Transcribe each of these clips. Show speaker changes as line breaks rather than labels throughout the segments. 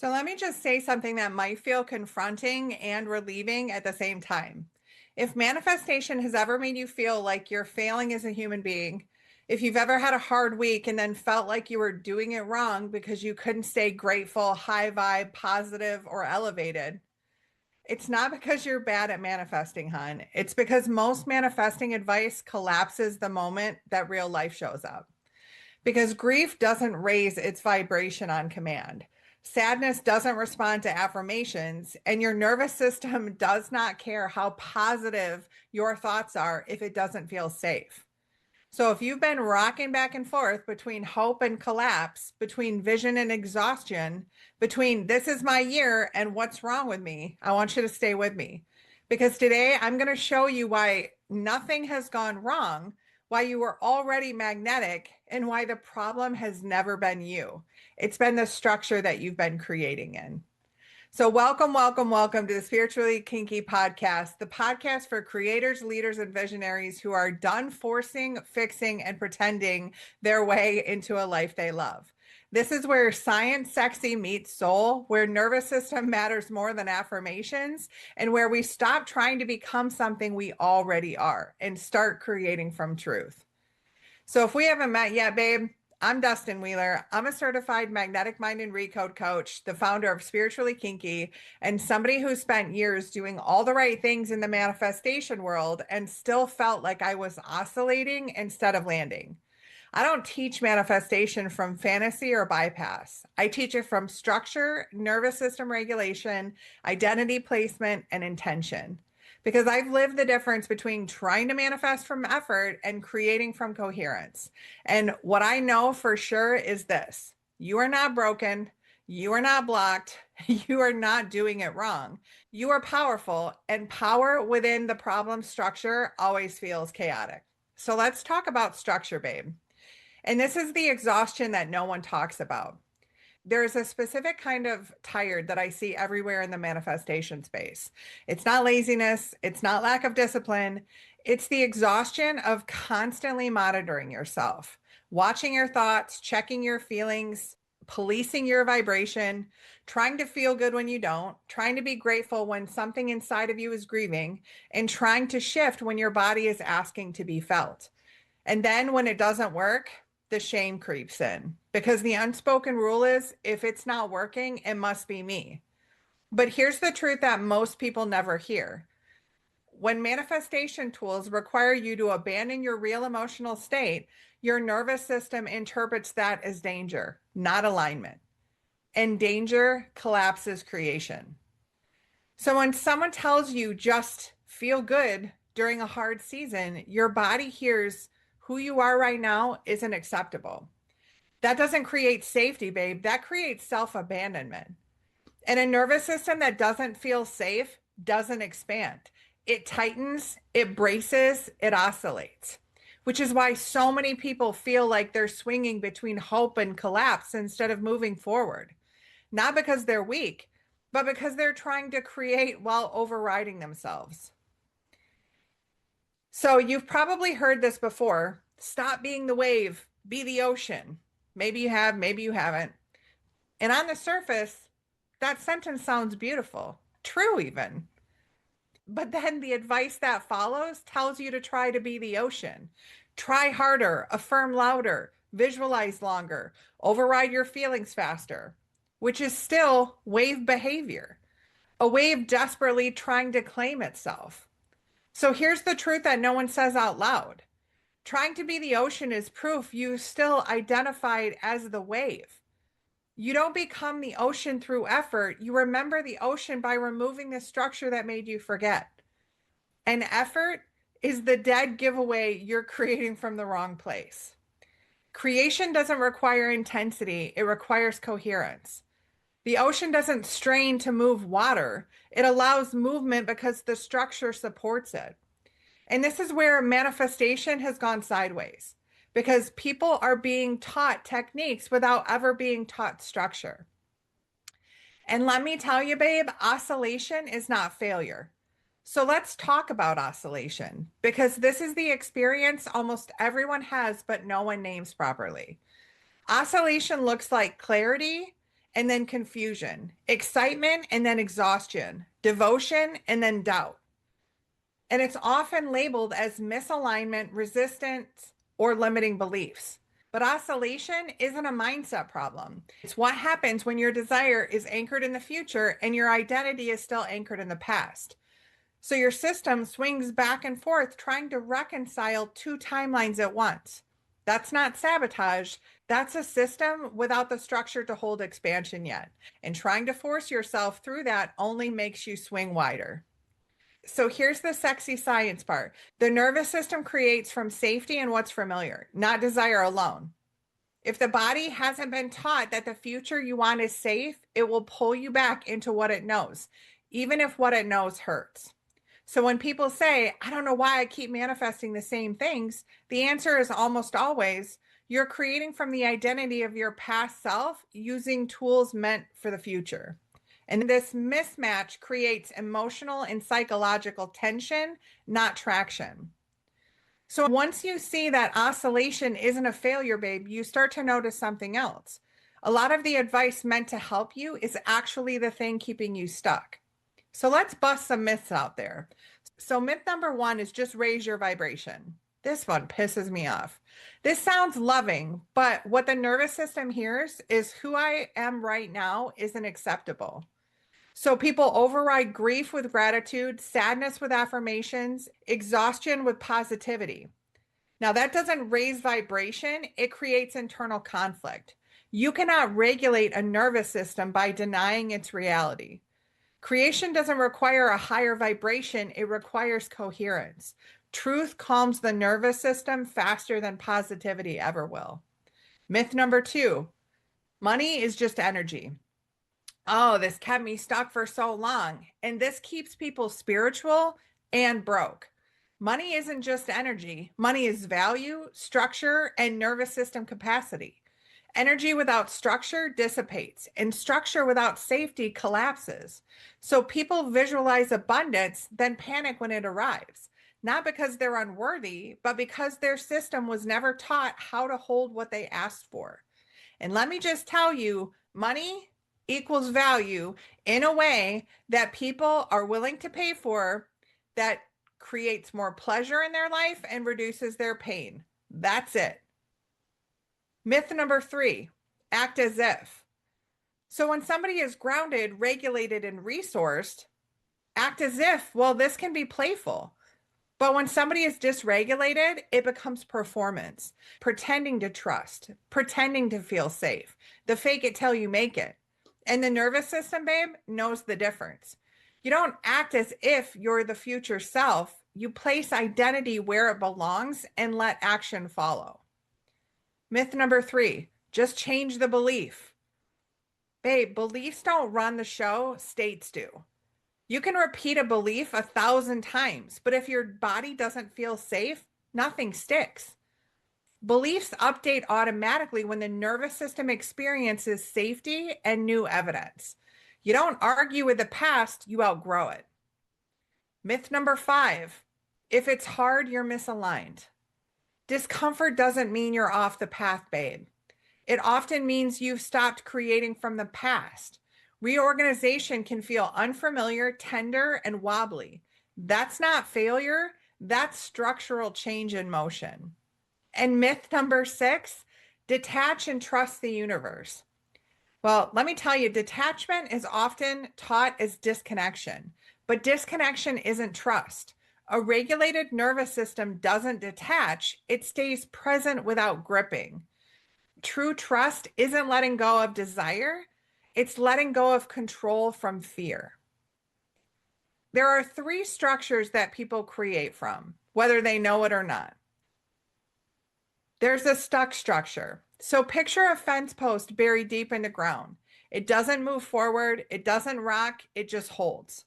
So let me just say something that might feel confronting and relieving at the same time. If manifestation has ever made you feel like you're failing as a human being, if you've ever had a hard week and then felt like you were doing it wrong because you couldn't stay grateful, high vibe, positive, or elevated, it's not because you're bad at manifesting, hon. It's because most manifesting advice collapses the moment that real life shows up. Because grief doesn't raise its vibration on command. Sadness doesn't respond to affirmations, and your nervous system does not care how positive your thoughts are if it doesn't feel safe. So, if you've been rocking back and forth between hope and collapse, between vision and exhaustion, between this is my year and what's wrong with me, I want you to stay with me. Because today I'm going to show you why nothing has gone wrong, why you were already magnetic, and why the problem has never been you. It's been the structure that you've been creating in. So, welcome, welcome, welcome to the Spiritually Kinky podcast, the podcast for creators, leaders, and visionaries who are done forcing, fixing, and pretending their way into a life they love. This is where science sexy meets soul, where nervous system matters more than affirmations, and where we stop trying to become something we already are and start creating from truth. So if we haven't met yet, babe, I'm Dustin Wheeler. I'm a certified magnetic mind and recode coach, the founder of Spiritually Kinky, and somebody who spent years doing all the right things in the manifestation world and still felt like I was oscillating instead of landing. I don't teach manifestation from fantasy or bypass. I teach it from structure, nervous system regulation, identity placement, and intention. Because I've lived the difference between trying to manifest from effort and creating from coherence. And what I know for sure is this: you are not broken. You are not blocked. You are not doing it wrong. You are powerful, and power within the problem structure always feels chaotic. So let's talk about structure, babe. And this is the exhaustion that no one talks about. There's a specific kind of tired that I see everywhere in the manifestation space. It's not laziness, it's not lack of discipline, it's the exhaustion of constantly monitoring yourself, watching your thoughts, checking your feelings, policing your vibration, trying to feel good when you don't, trying to be grateful when something inside of you is grieving, and trying to shift when your body is asking to be felt. And then when it doesn't work, the shame creeps in because the unspoken rule is if it's not working, it must be me. But here's the truth that most people never hear. When manifestation tools require you to abandon your real emotional state, your nervous system interprets that as danger, not alignment. And danger collapses creation. So when someone tells you just feel good during a hard season, your body hears who you are right now isn't acceptable. That doesn't create safety, babe. That creates self-abandonment. And a nervous system that doesn't feel safe doesn't expand. It tightens, it braces, it oscillates, which is why so many people feel like they're swinging between hope and collapse instead of moving forward. Not because they're weak, but because they're trying to create while overriding themselves. So you've probably heard this before. Stop being the wave, be the ocean. Maybe you have, maybe you haven't. And on the surface, that sentence sounds beautiful, true even. But then the advice that follows tells you to try to be the ocean. Try harder, affirm louder, visualize longer, override your feelings faster, which is still wave behavior, a wave desperately trying to claim itself. So here's the truth that no one says out loud. Trying to be the ocean is proof you still identified as the wave. You don't become the ocean through effort. You remember the ocean by removing the structure that made you forget. And effort is the dead giveaway you're creating from the wrong place. Creation doesn't require intensity, it requires coherence. The ocean doesn't strain to move water, it allows movement because the structure supports it. And this is where manifestation has gone sideways because people are being taught techniques without ever being taught structure. And let me tell you, babe, oscillation is not failure. So let's talk about oscillation because this is the experience almost everyone has, but no one names properly. Oscillation looks like clarity and then confusion, excitement and then exhaustion, devotion and then doubt. And it's often labeled as misalignment, resistance, or limiting beliefs. But oscillation isn't a mindset problem. It's what happens when your desire is anchored in the future and your identity is still anchored in the past. So your system swings back and forth trying to reconcile two timelines at once. That's not sabotage. That's a system without the structure to hold expansion yet. And trying to force yourself through that only makes you swing wider. So here's the sexy science part. The nervous system creates from safety and what's familiar, not desire alone. If the body hasn't been taught that the future you want is safe, it will pull you back into what it knows, even if what it knows hurts. So when people say, I don't know why I keep manifesting the same things, the answer is almost always, you're creating from the identity of your past self using tools meant for the future. And this mismatch creates emotional and psychological tension, not traction. So once you see that oscillation isn't a failure, babe, you start to notice something else. A lot of the advice meant to help you is actually the thing keeping you stuck. So let's bust some myths out there. So myth number one is just raise your vibration. This one pisses me off. This sounds loving, but what the nervous system hears is who I am right now isn't acceptable. So people override grief with gratitude, sadness with affirmations, exhaustion with positivity. Now that doesn't raise vibration, it creates internal conflict. You cannot regulate a nervous system by denying its reality. Creation doesn't require a higher vibration, it requires coherence. Truth calms the nervous system faster than positivity ever will. Myth number two, money is just energy. Oh, this kept me stuck for so long. And this keeps people spiritual and broke. Money isn't just energy. Money is value, structure, and nervous system capacity. Energy without structure dissipates, and structure without safety collapses. So people visualize abundance, then panic when it arrives, not because they're unworthy, but because their system was never taught how to hold what they asked for. And let me just tell you, money equals value in a way that people are willing to pay for, that creates more pleasure in their life and reduces their pain. That's it. Myth number three, act as if. So when somebody is grounded, regulated, and resourced, act as if, well, this can be playful. But when somebody is dysregulated, it becomes performance, pretending to trust, pretending to feel safe, the fake it till you make it. And the nervous system, babe, knows the difference. You don't act as if you're the future self. You place identity where it belongs and let action follow. Myth number three, just change the belief. Babe, beliefs don't run the show, states do. You can repeat a belief 1,000 times, but if your body doesn't feel safe, nothing sticks. Beliefs update automatically when the nervous system experiences safety and new evidence. You don't argue with the past, you outgrow it. Myth number five, if it's hard, you're misaligned. Discomfort doesn't mean you're off the path, babe. It often means you've stopped creating from the past. Reorganization can feel unfamiliar, tender, and wobbly. That's not failure, that's structural change in motion. And myth number six, detach and trust the universe. Well, let me tell you, detachment is often taught as disconnection, but disconnection isn't trust. A regulated nervous system doesn't detach, it stays present without gripping. True trust isn't letting go of desire, it's letting go of control from fear. There are three structures that people create from, whether they know it or not. There's a stuck structure. So picture a fence post buried deep in the ground. It doesn't move forward, it doesn't rock, it just holds.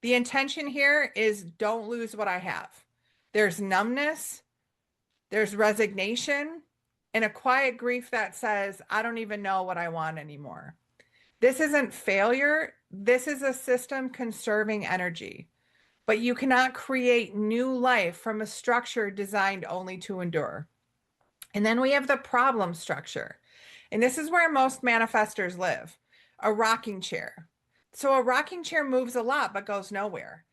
The intention here is don't lose what I have. There's numbness, there's resignation, and a quiet grief that says, I don't even know what I want anymore. This isn't failure. This is a system conserving energy. But you cannot create new life from a structure designed only to endure. And then we have the problem structure. And this is where most manifestors live. A rocking chair. So a rocking chair moves a lot but goes nowhere.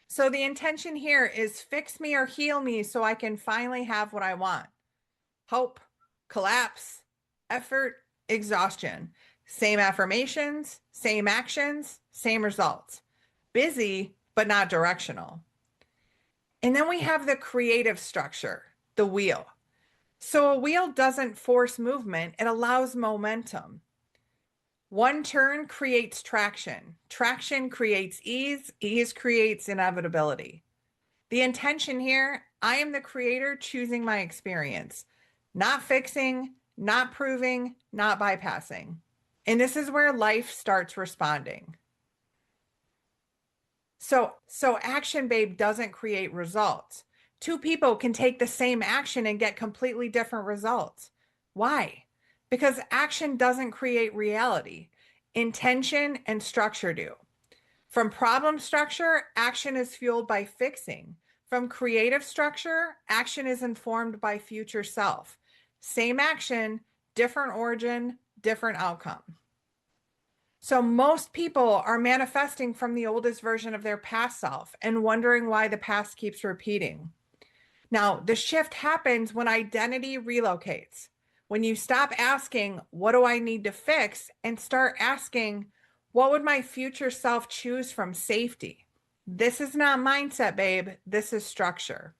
So the intention here is fix me or heal me so I can finally have what I want. Hope, collapse, effort, exhaustion. Same affirmations, same actions, same results. Busy, but not directional. And then we have the creative structure, the wheel. So a wheel doesn't force movement, it allows momentum. One turn creates traction. Traction creates ease. Ease creates inevitability. The intention here, I am the creator choosing my experience, not fixing, not proving, not bypassing. And this is where life starts responding. So action babe doesn't create results. Two people can take the same action and get completely different results. Why? Because action doesn't create reality. Intention and structure do. From problem structure, action is fueled by fixing. From creative structure, action is informed by future self. Same action, different origin, different outcome. So most people are manifesting from the oldest version of their past self and wondering why the past keeps repeating. Now, the shift happens when identity relocates. When you stop asking, what do I need to fix? And start asking, what would my future self choose from safety? This is not mindset, babe. This is structure.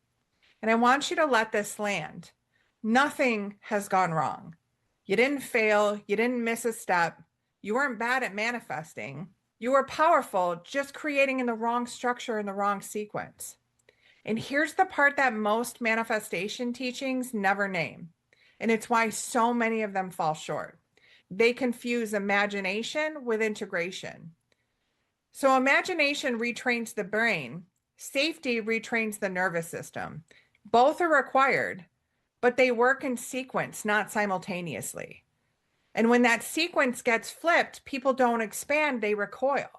And I want you to let this land. Nothing has gone wrong. You didn't fail. You didn't miss a step. You weren't bad at manifesting. You were powerful, just creating in the wrong structure in the wrong sequence. And here's the part that most manifestation teachings never name. And it's why so many of them fall short. They confuse imagination with integration. So imagination retrains the brain. Safety retrains the nervous system. Both are required, but they work in sequence, not simultaneously. And when that sequence gets flipped, people don't expand, they recoil.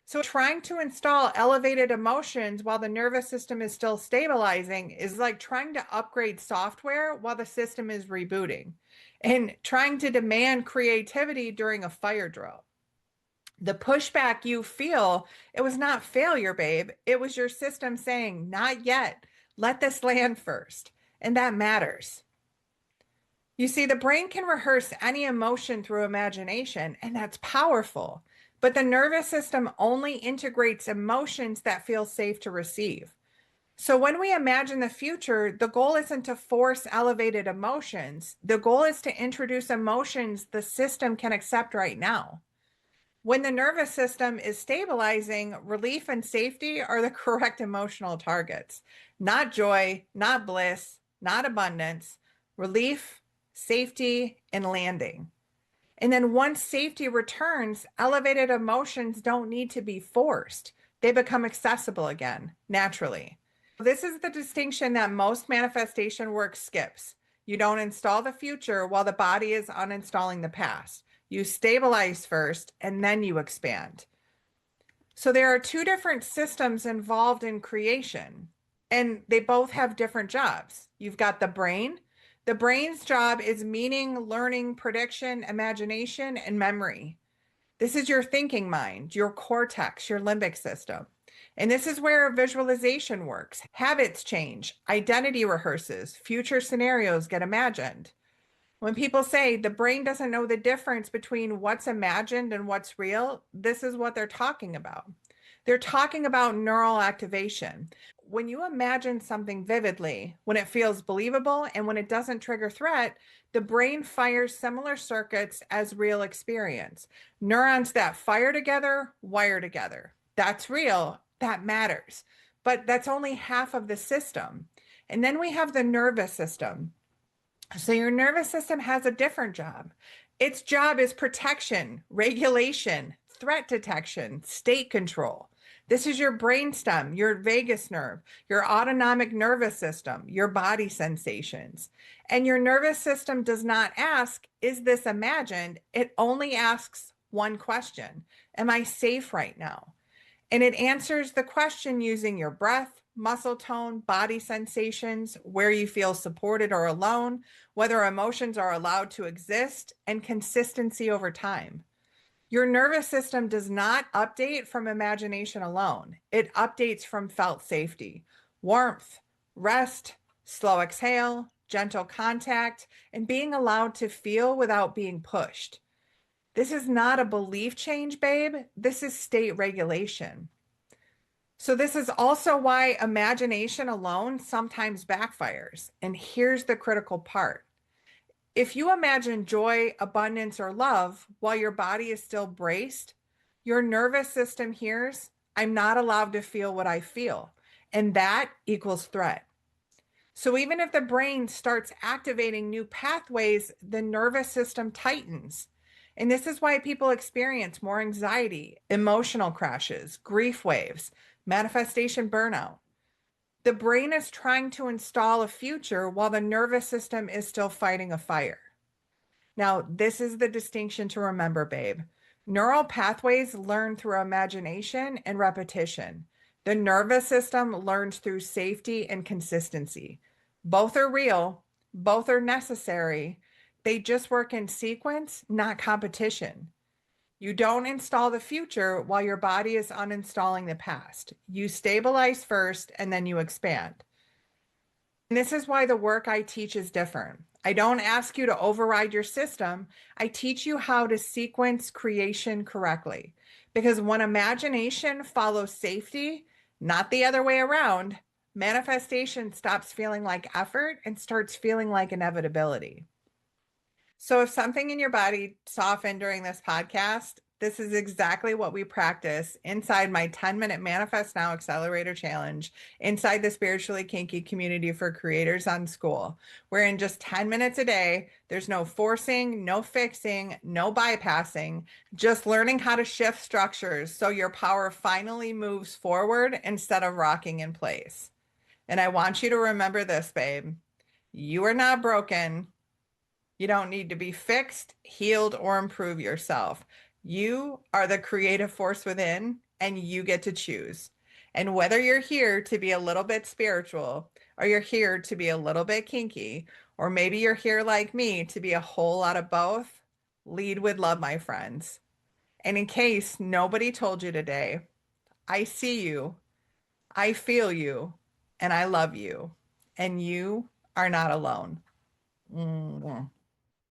So trying to install elevated emotions while the nervous system is still stabilizing is like trying to upgrade software while the system is rebooting, and trying to demand creativity during a fire drill. The pushback you feel, it was not failure, babe. It was your system saying, not yet. Let this land first. And that matters. You see, the brain can rehearse any emotion through imagination, and that's powerful. But the nervous system only integrates emotions that feel safe to receive. So when we imagine the future, the goal isn't to force elevated emotions. The goal is to introduce emotions the system can accept right now. When the nervous system is stabilizing, relief and safety are the correct emotional targets. Not joy, not bliss, not abundance. Relief, safety, and landing. And then once safety returns, elevated emotions don't need to be forced. They become accessible again, naturally. This is the distinction that most manifestation work skips. You don't install the future while the body is uninstalling the past. You stabilize first, and then you expand. So there are two different systems involved in creation, and they both have different jobs. You've got the brain. The brain's job is meaning, learning, prediction, imagination, and memory. This is your thinking mind, your cortex, your limbic system. And this is where visualization works. Habits change, identity rehearses, future scenarios get imagined. When people say the brain doesn't know the difference between what's imagined and what's real, this is what they're talking about. They're talking about neural activation. When you imagine something vividly, when it feels believable and when it doesn't trigger threat, the brain fires similar circuits as real experience. Neurons that fire together, wire together. That's real. That matters. But that's only half of the system. And then we have the nervous system. So your nervous system has a different job. Its job is protection, regulation, threat detection, state control. This is your brainstem, your vagus nerve, your autonomic nervous system, your body sensations. And your nervous system does not ask, is this imagined? It only asks one question. Am I safe right now? And it answers the question using your breath, muscle tone, body sensations, where you feel supported or alone, whether emotions are allowed to exist, and consistency over time. Your nervous system does not update from imagination alone. It updates from felt safety, warmth, rest, slow exhale, gentle contact, and being allowed to feel without being pushed. This is not a belief change, babe. This is state regulation. So, this is also why imagination alone sometimes backfires. And here's the critical part. If you imagine joy, abundance, or love while your body is still braced, your nervous system hears, I'm not allowed to feel what I feel. And that equals threat. So even if the brain starts activating new pathways, the nervous system tightens. And this is why people experience more anxiety, emotional crashes, grief waves, manifestation burnout. The brain is trying to install a future while the nervous system is still fighting a fire. Now, this is the distinction to remember, babe. Neural pathways learn through imagination and repetition. The nervous system learns through safety and consistency. Both are real, both are necessary. They just work in sequence, not competition. You don't install the future while your body is uninstalling the past. You stabilize first and then you expand. And this is why the work I teach is different. I don't ask you to override your system. I teach you how to sequence creation correctly. Because when imagination follows safety, not the other way around, manifestation stops feeling like effort and starts feeling like inevitability. So if something in your body softened during this podcast, this is exactly what we practice inside my 10-minute Manifest Now Accelerator Challenge, inside the Spiritually Kinky community for creators on school, where in just 10 minutes a day, there's no forcing, no fixing, no bypassing, just learning how to shift structures so your power finally moves forward instead of rocking in place. And I want you to remember this, babe. You are not broken. You don't need to be fixed, healed, or improve yourself. You are the creative force within, and you get to choose. And whether you're here to be a little bit spiritual, or you're here to be a little bit kinky, or maybe you're here like me to be a whole lot of both, lead with love, my friends. And in case nobody told you today, I see you, I feel you, and I love you. And you are not alone. Mwah.